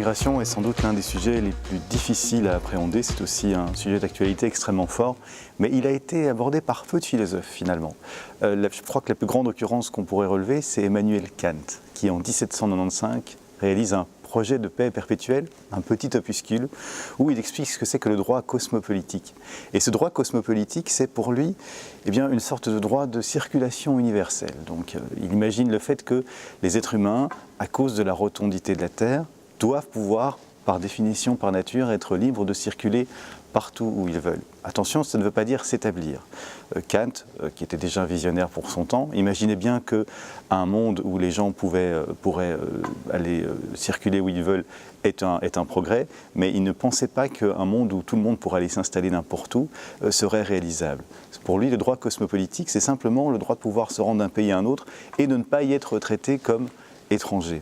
migration est sans doute l'un des sujets les plus difficiles à appréhender. C'est aussi un sujet d'actualité extrêmement fort, mais il a été abordé par peu de philosophes finalement. Je crois que la plus grande occurrence qu'on pourrait relever, c'est Emmanuel Kant, qui en 1795 réalise un projet de paix perpétuelle, un petit opuscule, où il explique ce que c'est que le droit cosmopolitique. Et ce droit cosmopolitique, c'est pour lui une sorte de droit de circulation universelle. Donc il imagine le fait que les êtres humains, à cause de la rotondité de la Terre, doivent pouvoir, par définition, par nature, être libres de circuler partout où ils veulent. Attention, ça ne veut pas dire s'établir. Kant, qui était déjà un visionnaire pour son temps, imaginait bien qu'un monde où les gens pourraient aller circuler où ils veulent est un progrès, mais il ne pensait pas qu'un monde où tout le monde pourrait aller s'installer n'importe où serait réalisable. Pour lui, le droit cosmopolitique, c'est simplement le droit de pouvoir se rendre d'un pays à un autre et de ne pas y être traité comme étranger.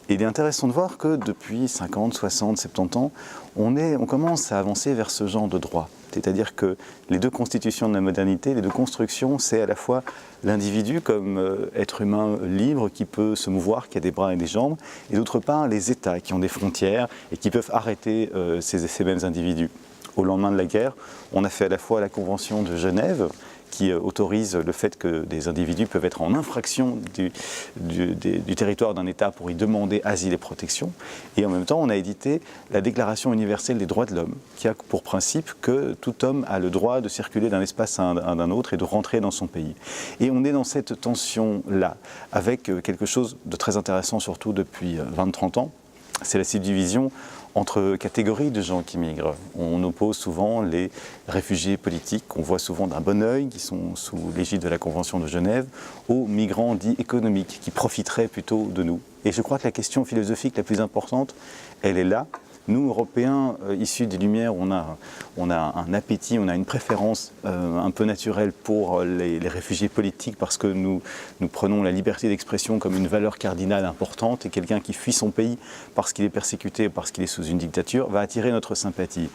Et il est intéressant de voir que depuis 50, 60, 70 ans, on commence à avancer vers ce genre de droit. C'est-à-dire que les deux constitutions de la modernité, les deux constructions, c'est à la fois l'individu comme être humain libre qui peut se mouvoir, qui a des bras et des jambes, et d'autre part les États qui ont des frontières et qui peuvent arrêter ces mêmes individus. Au lendemain de la guerre, on a fait à la fois la Convention de Genève, qui autorise le fait que des individus peuvent être en infraction du territoire d'un État pour y demander asile et protection. Et en même temps, on a édité la Déclaration universelle des droits de l'homme, qui a pour principe que tout homme a le droit de circuler d'un espace à un autre et de rentrer dans son pays. Et on est dans cette tension-là, avec quelque chose de très intéressant, surtout depuis 20-30 ans, c'est la subdivision entre catégories de gens qui migrent. On oppose souvent les réfugiés politiques, qu'on voit souvent d'un bon œil, qui sont sous l'égide de la Convention de Genève, aux migrants dits économiques, qui profiteraient plutôt de nous. Et je crois que la question philosophique la plus importante, elle est là. Nous, Européens, issus des Lumières, on a un appétit, on a une préférence un peu naturelle pour les réfugiés politiques parce que nous prenons la liberté d'expression comme une valeur cardinale importante et quelqu'un qui fuit son pays parce qu'il est persécuté, parce qu'il est sous une dictature, va attirer notre sympathie.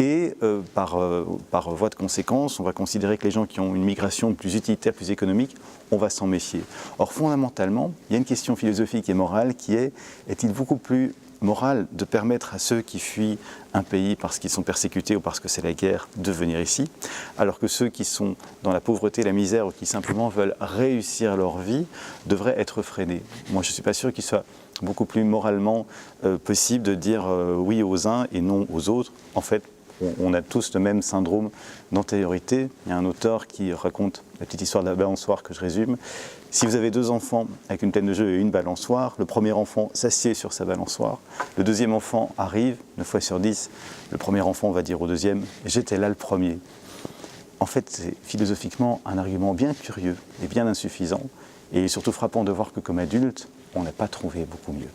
Et par voie de conséquence, on va considérer que les gens qui ont une migration plus utilitaire, plus économique, on va s'en méfier. Or, fondamentalement, il y a une question philosophique et morale qui est-il beaucoup plus moral de permettre à ceux qui fuient un pays parce qu'ils sont persécutés ou parce que c'est la guerre de venir ici, alors que ceux qui sont dans la pauvreté, la misère ou qui simplement veulent réussir leur vie devraient être freinés. Moi, je ne suis pas sûr qu'il soit beaucoup plus moralement possible de dire oui aux uns et non aux autres. En fait, on a tous le même syndrome d'antériorité. Il y a un auteur qui raconte la petite histoire de la balançoire que je résume. Si vous avez deux enfants avec une plaine de jeux et une balançoire, le premier enfant s'assied sur sa balançoire, le deuxième enfant arrive, 9 fois sur 10, le premier enfant va dire au deuxième « j'étais là le premier ». En fait, c'est philosophiquement un argument bien curieux et bien insuffisant, et surtout frappant de voir que comme adulte, on n'a pas trouvé beaucoup mieux.